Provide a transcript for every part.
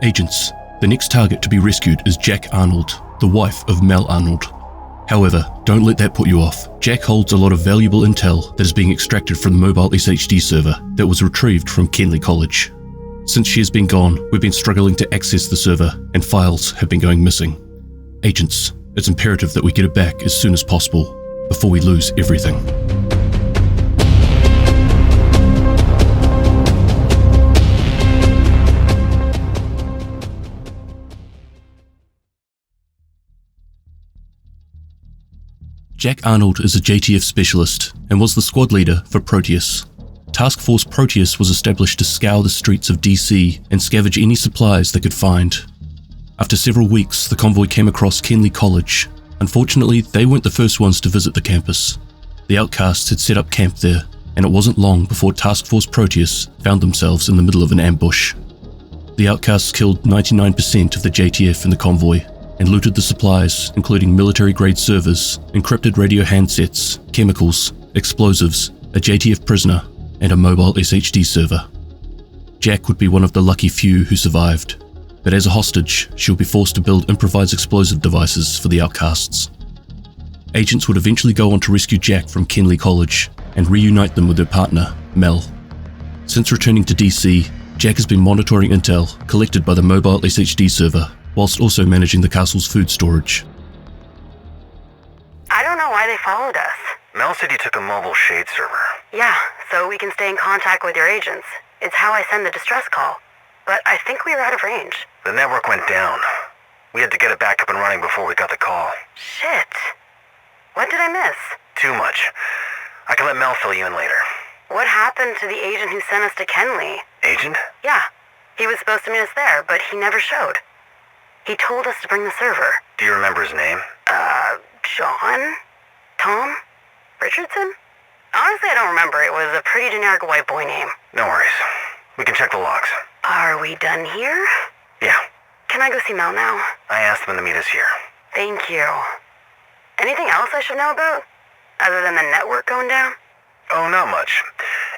Agents, the next target to be rescued is Jack Arnold, the wife of Mel Arnold. However, don't let that put you off. Jack holds a lot of valuable intel that is being extracted from the mobile SHD server that was retrieved from Kenley College. Since she has been gone, we've been struggling to access the server, and files have been going missing. Agents, it's imperative that we get it back as soon as possible, before we lose everything. Jack Arnold is a JTF specialist and was the squad leader for Proteus. Task Force Proteus was established to scour the streets of DC and scavenge any supplies they could find. After several weeks, the convoy came across Kenley College. Unfortunately, they weren't the first ones to visit the campus. The outcasts had set up camp there, and it wasn't long before Task Force Proteus found themselves in the middle of an ambush. The outcasts killed 99% of the JTF in the convoy, and looted the supplies, including military-grade servers, encrypted radio handsets, chemicals, explosives, a JTF prisoner, and a mobile SHD server. Jack would be one of the lucky few who survived, but as a hostage, she would be forced to build improvised explosive devices for the outcasts. Agents would eventually go on to rescue Jack from Kenley College and reunite them with her partner, Mel. Since returning to DC, Jack has been monitoring intel collected by the mobile SHD server, whilst also managing the castle's food storage. I don't know why they followed us. Mel said you took a mobile shade server. Yeah, so we can stay in contact with your agents. It's how I send the distress call. But I think we were out of range. The network went down. We had to get it back up and running before we got the call. Shit. What did I miss? Too much. I can let Mel fill you in later. What happened to the agent who sent us to Kenley? Agent? Yeah. He was supposed to meet us there, but he never showed. He told us to bring the server. Do you remember his name? John? Tom? Richardson? Honestly, I don't remember. It was a pretty generic white boy name. No worries. We can check the logs. Are we done here? Yeah. Can I go see Mel now? I asked them to meet us here. Thank you. Anything else I should know about? Other than the network going down? Oh, not much.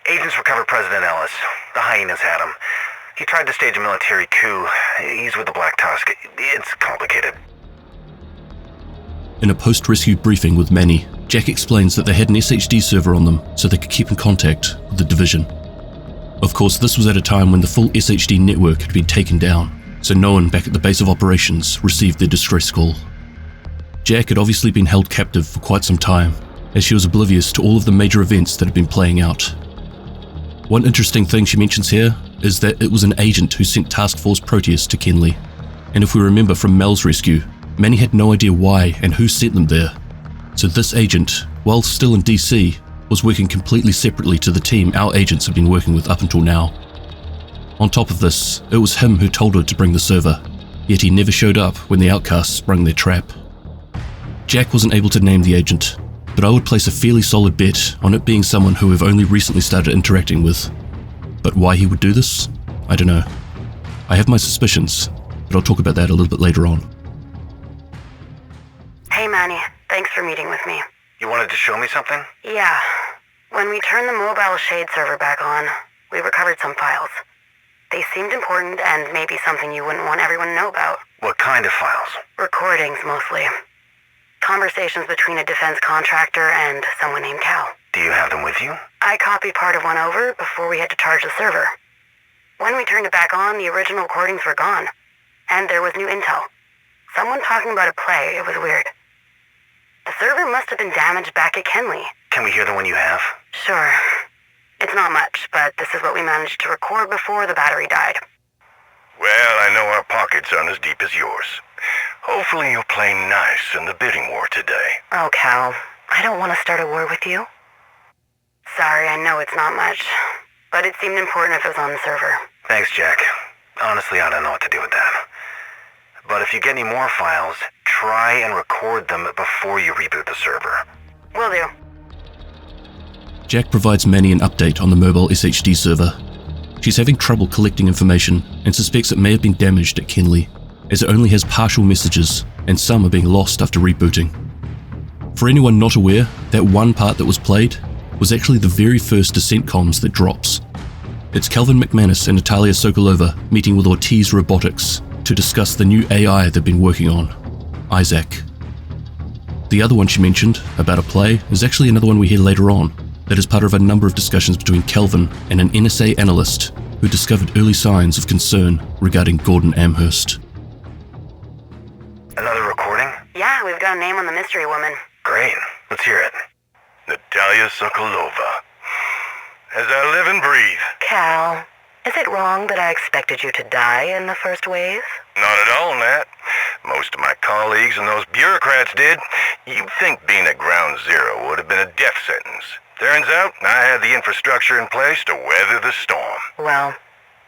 Agents recovered President Ellis. The hyenas had him. He tried to stage a military coup. He's with the Black Tusk. It's complicated. In a post-rescue briefing with Manny, Jack explains that they had an SHD server on them so they could keep in contact with the division. Of course, this was at a time when the full SHD network had been taken down, so no one back at the base of operations received their distress call. Jack had obviously been held captive for quite some time, as she was oblivious to all of the major events that had been playing out. One interesting thing she mentions here is that it was an agent who sent Task Force Proteus to Kenley, and if we remember from Mel's rescue, Manny had no idea why and who sent them there. So this agent, while still in DC, was working completely separately to the team our agents have been working with up until now. On top of this, it was him who told her to bring the server, yet he never showed up when the outcasts sprung their trap. Jack wasn't able to name the agent, but I would place a fairly solid bet on it being someone who we've only recently started interacting with. But why he would do this? I don't know. I have my suspicions, but I'll talk about that a little bit later on. Hey Manny, thanks for meeting with me. You wanted to show me something? Yeah. When we turned the mobile shade server back on, we recovered some files. They seemed important and maybe something you wouldn't want everyone to know about. What kind of files? Recordings, mostly. Conversations between a defense contractor and someone named Cal. Do you have them with you? I copied part of one over before we had to charge the server. When we turned it back on, the original recordings were gone. And there was new intel. Someone talking about a play. It was weird. The server must have been damaged back at Kenley. Can we hear the one you have? Sure. It's not much, but this is what we managed to record before the battery died. Well, I know our pockets aren't as deep as yours. Hopefully you'll play nice in the bidding war today. Oh, Cal, I don't want to start a war with you. Sorry, I know it's not much, but it seemed important if it was on the server. Thanks, Jack. Honestly, I don't know what to do with that. But if you get any more files, try and record them before you reboot the server. Will do. Jack provides Manny an update on the mobile SHD server. She's having trouble collecting information and suspects it may have been damaged at Kenley, as it only has partial messages and some are being lost after rebooting. For anyone not aware, that one part that was played was actually the very first descent comms that drops. It's Kelvin McManus and Natalia Sokolova meeting with Ortiz Robotics to discuss the new AI they've been working on, Isaac. The other one she mentioned, about a play, is actually another one we hear later on, that is part of a number of discussions between Kelvin and an NSA analyst who discovered early signs of concern regarding Gordon Amherst. Another recording? Yeah, we've got a name on the mystery woman. Great. Let's hear it. Natalia Sokolova. As I live and breathe. Cal, is it wrong that I expected you to die in the first wave? Not at all, Nat. Most of my colleagues and those bureaucrats did. You'd think being at ground zero would have been a death sentence. Turns out I had the infrastructure in place to weather the storm. Well,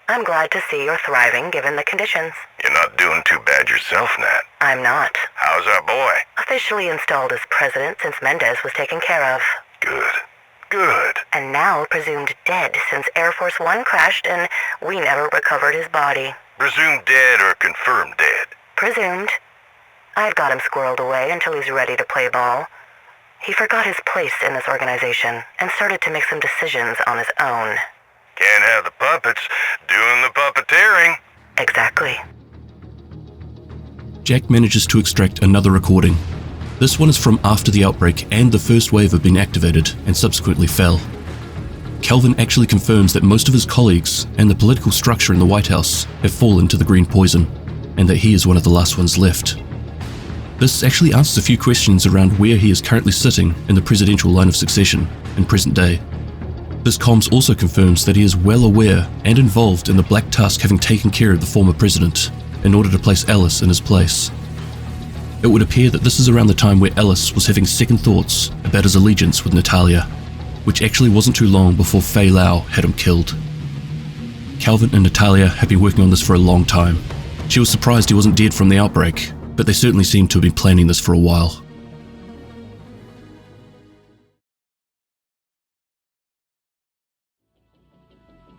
I'm glad to see you're thriving given the conditions. You're not doing too bad yourself, Nat. I'm not. How's our boy? Officially installed as president since Mendez was taken care of. Good. Good. And now presumed dead since Air Force One crashed and we never recovered his body. Presumed dead or confirmed dead? Presumed. I've got him squirreled away until he's ready to play ball. He forgot his place in this organization and started to make some decisions on his own. Can't have the puppets doing the puppeteering. Exactly. Jack manages to extract another recording. This one is from after the outbreak and the first wave had been activated and subsequently fell. Kelvin actually confirms that most of his colleagues and the political structure in the White House have fallen to the green poison, and that he is one of the last ones left. This actually answers a few questions around where he is currently sitting in the presidential line of succession in present day. This comms also confirms that he is well aware and involved in the Black Tusk having taken care of the former president in order to place Ellis in his place. It would appear that this is around the time where Ellis was having second thoughts about his allegiance with Natalia, which actually wasn't too long before Fei Lau had him killed. Kelvin and Natalia had been working on this for a long time. She was surprised he wasn't dead from the outbreak, but they certainly seemed to have been planning this for a while.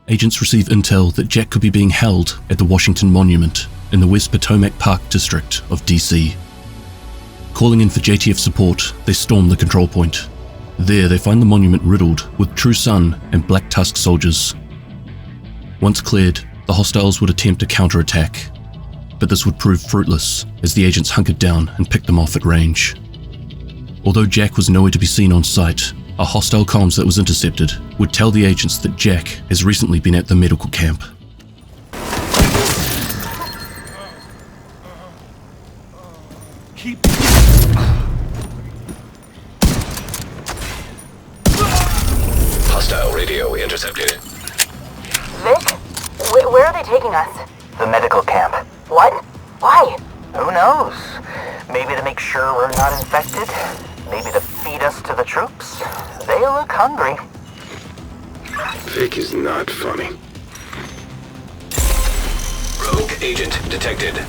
Agents receive intel that Jack could be being held at the Washington Monument in the West Potomac Park district of DC. Calling in for JTF support, they storm the control point. There they find the monument riddled with True Sun and Black Tusk soldiers. Once cleared, the hostiles would attempt a counterattack, but this would prove fruitless as the agents hunkered down and picked them off at range. Although Jack was nowhere to be seen on site, a hostile comms that was intercepted would tell the agents that Jack has recently been at the medical camp. Hostile radio intercepted. Vic? Where are they taking us? The medical camp. What? Why? Who knows? Maybe to make sure we're not infected. Maybe to feed us to the troops. They look hungry. Vic is not funny. Rogue agent detected.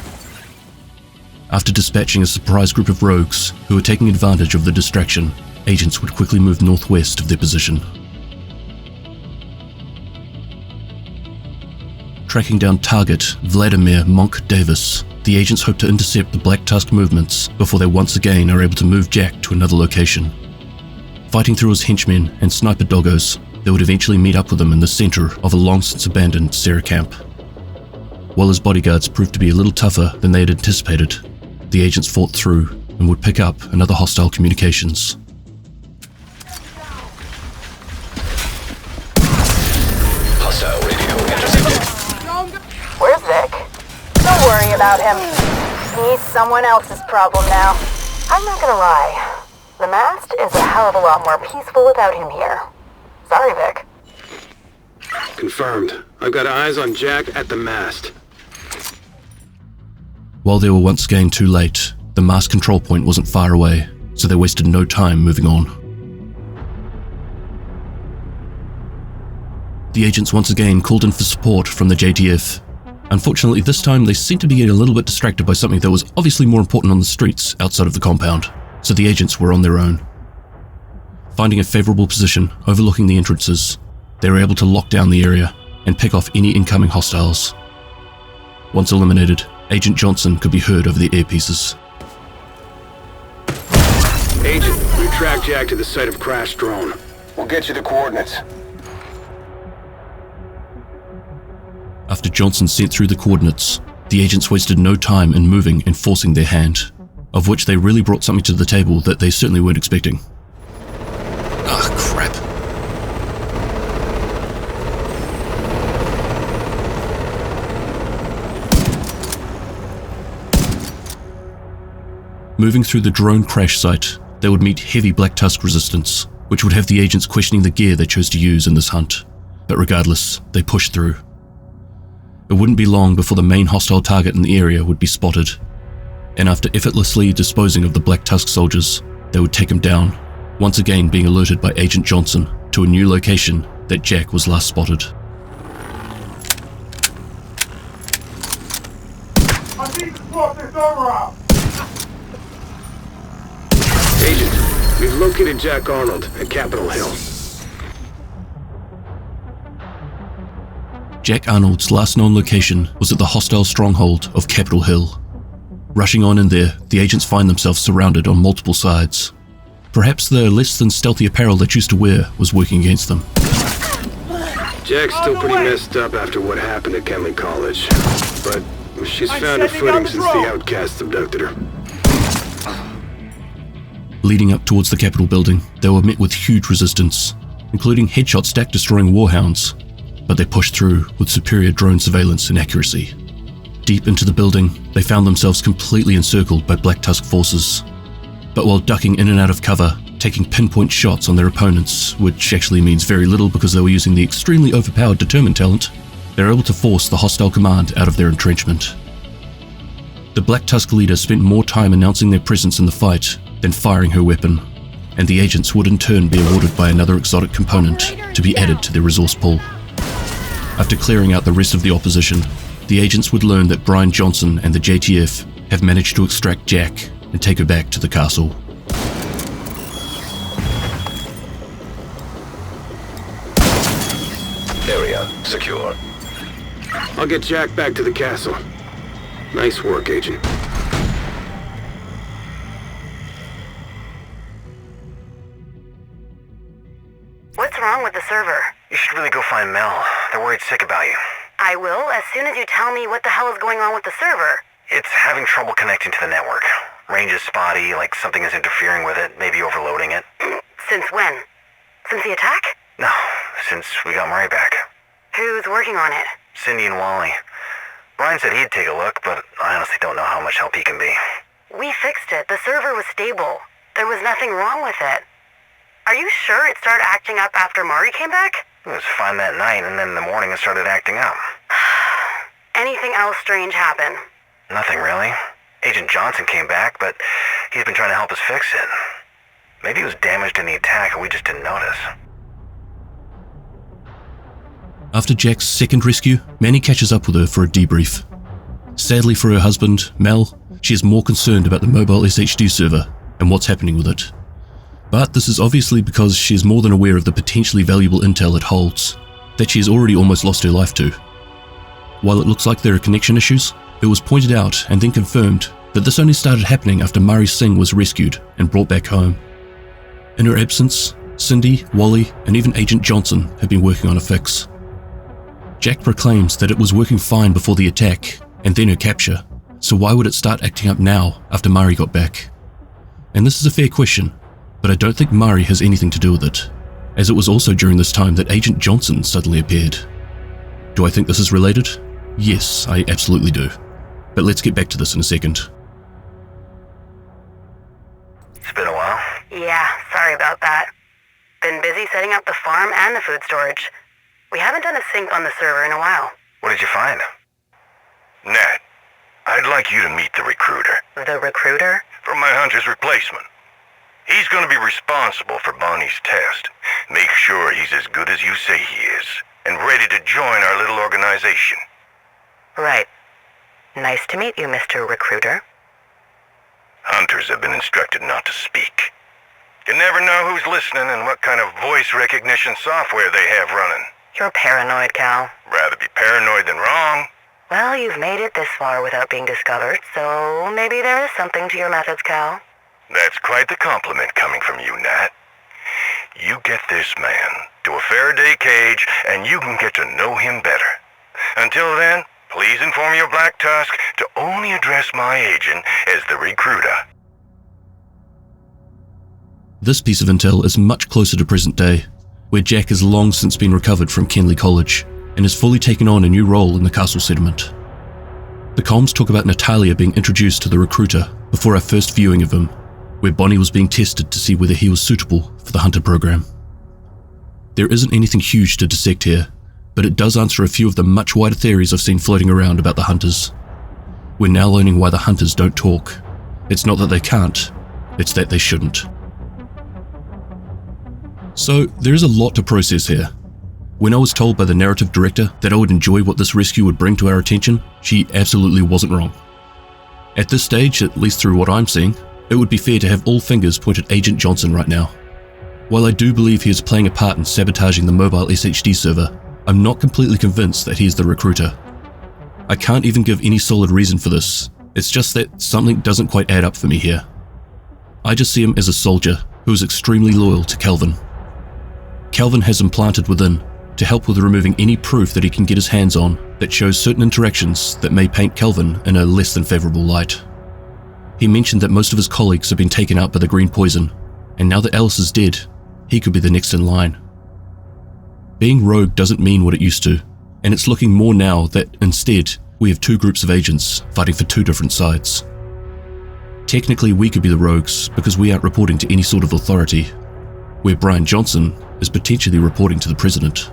After dispatching a surprise group of rogues who were taking advantage of the distraction, agents would quickly move northwest of their position. Tracking down target Vladimir Monk Davis, the agents hope to intercept the Black Tusk movements before they once again are able to move Jack to another location. Fighting through his henchmen and sniper doggos, they would eventually meet up with him in the center of a long-since abandoned Sarah camp. While his bodyguards proved to be a little tougher than they had anticipated, the agents fought through and would pick up another hostile communications. Hostile radio intercepted. Where's Vic? Don't worry about him. He's someone else's problem now. I'm not gonna lie. The mast is a hell of a lot more peaceful without him here. Sorry, Vic. Confirmed. I've got eyes on Jack at the mast. While they were once again too late, the mast control point wasn't far away, so they wasted no time moving on. The agents once again called in for support from the JTF. Unfortunately, this time they seemed to be getting a little bit distracted by something that was obviously more important on the streets outside of the compound, so the agents were on their own. Finding a favorable position overlooking the entrances, they were able to lock down the area and pick off any incoming hostiles. Once eliminated, Agent Johnson could be heard over the earpieces. Agent, we've tracked Jack to the site of crashed drone. We'll get you the coordinates. After Johnson sent through the coordinates, the agents wasted no time in moving and forcing their hand, of which they really brought something to the table that they certainly weren't expecting. Ah, crap. Moving through the drone crash site, they would meet heavy Black Tusk resistance, which would have the agents questioning the gear they chose to use in this hunt. But regardless, they pushed through. It wouldn't be long before the main hostile target in the area would be spotted, and after effortlessly disposing of the Black Tusk soldiers, they would take him down, once again being alerted by Agent Johnson to a new location that Jack was last spotted. I need to swap this over out! Agent, we've located Jack Arnold at Capitol Hill. Jack Arnold's last known location was at the hostile stronghold of Capitol Hill. Rushing on in there, the agents find themselves surrounded on multiple sides. Perhaps the less than stealthy apparel they choose to wear was working against them. Jack's still pretty messed up after what happened at Kenley College, but she's found her footing since the outcasts abducted her. Leading up towards the Capitol building, they were met with huge resistance, including headshot stack-destroying warhounds, but they pushed through with superior drone surveillance and accuracy. Deep into the building, they found themselves completely encircled by Black Tusk forces. But while ducking in and out of cover, taking pinpoint shots on their opponents, which actually means very little because they were using the extremely overpowered Determined talent, they were able to force the hostile command out of their entrenchment. The Black Tusk leader spent more time announcing their presence in the fight than firing her weapon, and the agents would in turn be awarded by another exotic component to be added to their resource pool. After clearing out the rest of the opposition, the agents would learn that Brian Johnson and the JTF have managed to extract Jack and take her back to the castle. Area secure. I'll get Jack back to the castle. Nice work, Agent. What's wrong with the server? You should really go find Mel. They're worried sick about you. I will, as soon as you tell me what the hell is going on with the server. It's having trouble connecting to the network. Range is spotty, like something is interfering with it, maybe overloading it. Since when? Since the attack? No, since we got Murray back. Who's working on it? Cindy and Wally. Brian said he'd take a look, but I honestly don't know how much help he can be. We fixed it. The server was stable. There was nothing wrong with it. Are you sure it started acting up after Murray came back? It was fine that night, and then in the morning it started acting up. Anything else strange happen? Nothing really. Agent Johnson came back, but he's been trying to help us fix it. Maybe he was damaged in the attack and we just didn't notice. After Jack's second rescue, Manny catches up with her for a debrief. Sadly for her husband, Mel, she is more concerned about the mobile SHD server and what's happening with it. But this is obviously because she is more than aware of the potentially valuable intel it holds, that she has already almost lost her life to. While it looks like there are connection issues, it was pointed out and then confirmed that this only started happening after Murray Singh was rescued and brought back home. In her absence, Cindy, Wally, and even Agent Johnson have been working on a fix. Jack proclaims that it was working fine before the attack and then her capture, so why would it start acting up now after Murray got back? And this is a fair question, but I don't think Murray has anything to do with it, as it was also during this time that Agent Johnson suddenly appeared. Do I think this is related? Yes, I absolutely do. But let's get back to this in a second. It's been a while. Yeah, sorry about that. Been busy setting up the farm and the food storage. We haven't done a sync on the server in a while. What did you find? Nat, I'd like you to meet the recruiter. The recruiter? For my hunter's replacement. He's going to be responsible for Bonnie's test. Make sure he's as good as you say he is, and ready to join our little organization. Right. Nice to meet you, Mr. Recruiter. Hunters have been instructed not to speak. You never know who's listening and what kind of voice recognition software they have running. You're paranoid, Cal. Rather be paranoid than wrong. Well, you've made it this far without being discovered, so maybe there is something to your methods, Cal. That's quite the compliment coming from you, Nat. You get this man to a Faraday cage and you can get to know him better. Until then, please inform your Black Tusk to only address my agent as the recruiter. This piece of intel is much closer to present day, where Jack has long since been recovered from Kenley College and has fully taken on a new role in the castle settlement. The comms talk about Natalia being introduced to the recruiter before our first viewing of him, where Bonnie was being tested to see whether he was suitable for the Hunter program. There isn't anything huge to dissect here, but it does answer a few of the much wider theories I've seen floating around about the Hunters. We're now learning why the Hunters don't talk. It's not that they can't, it's that they shouldn't. So, there is a lot to process here. When I was told by the narrative director that I would enjoy what this rescue would bring to our attention, she absolutely wasn't wrong. At this stage, at least through what I'm seeing, it would be fair to have all fingers pointed at Agent Johnson right now. While I do believe he is playing a part in sabotaging the mobile SHD server, I'm not completely convinced that he is the recruiter. I can't even give any solid reason for this, it's just that something doesn't quite add up for me here. I just see him as a soldier who is extremely loyal to Kelvin. Kelvin has him planted within to help with removing any proof that he can get his hands on that shows certain interactions that may paint Kelvin in a less than favourable light. He mentioned that most of his colleagues have been taken out by the green poison, and now that Alice is dead, he could be the next in line. Being rogue doesn't mean what it used to, and it's looking more now that instead we have two groups of agents fighting for two different sides. Technically we could be the rogues because we aren't reporting to any sort of authority, where Brian Johnson is potentially reporting to the president.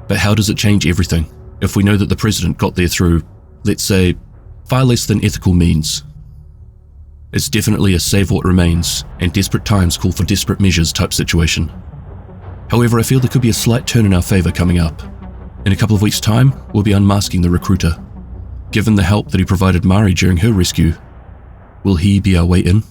But how does it change everything if we know that the president got there through, let's say, far less than ethical means? It's definitely a save what remains and desperate times call for desperate measures type situation. However, I feel there could be a slight turn in our favour coming up. In a couple of weeks' time, we'll be unmasking the recruiter. Given the help that he provided Mari during her rescue, will he be our way in?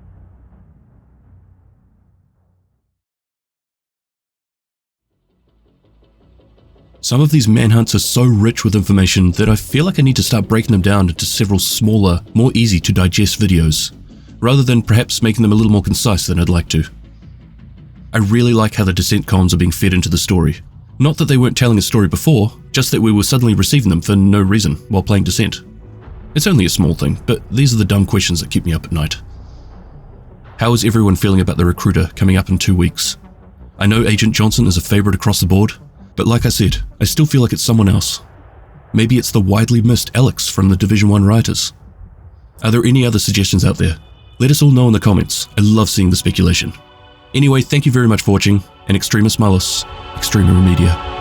Some of these manhunts are so rich with information that I feel like I need to start breaking them down into several smaller, more easy to digest videos, rather than perhaps making them a little more concise than I'd like to. I really like how the Descent comms are being fed into the story. Not that they weren't telling a story before, just that we were suddenly receiving them for no reason while playing Descent. It's only a small thing, but these are the dumb questions that keep me up at night. How is everyone feeling about the recruiter coming up in 2 weeks? I know Agent Johnson is a favourite across the board, but like I said, I still feel like it's someone else. Maybe it's the widely missed Alex from the Division 1 writers. Are there any other suggestions out there? Let us all know in the comments. I love seeing the speculation. Anyway, thank you very much for watching, and Extremis Malus, Extrema Remedia.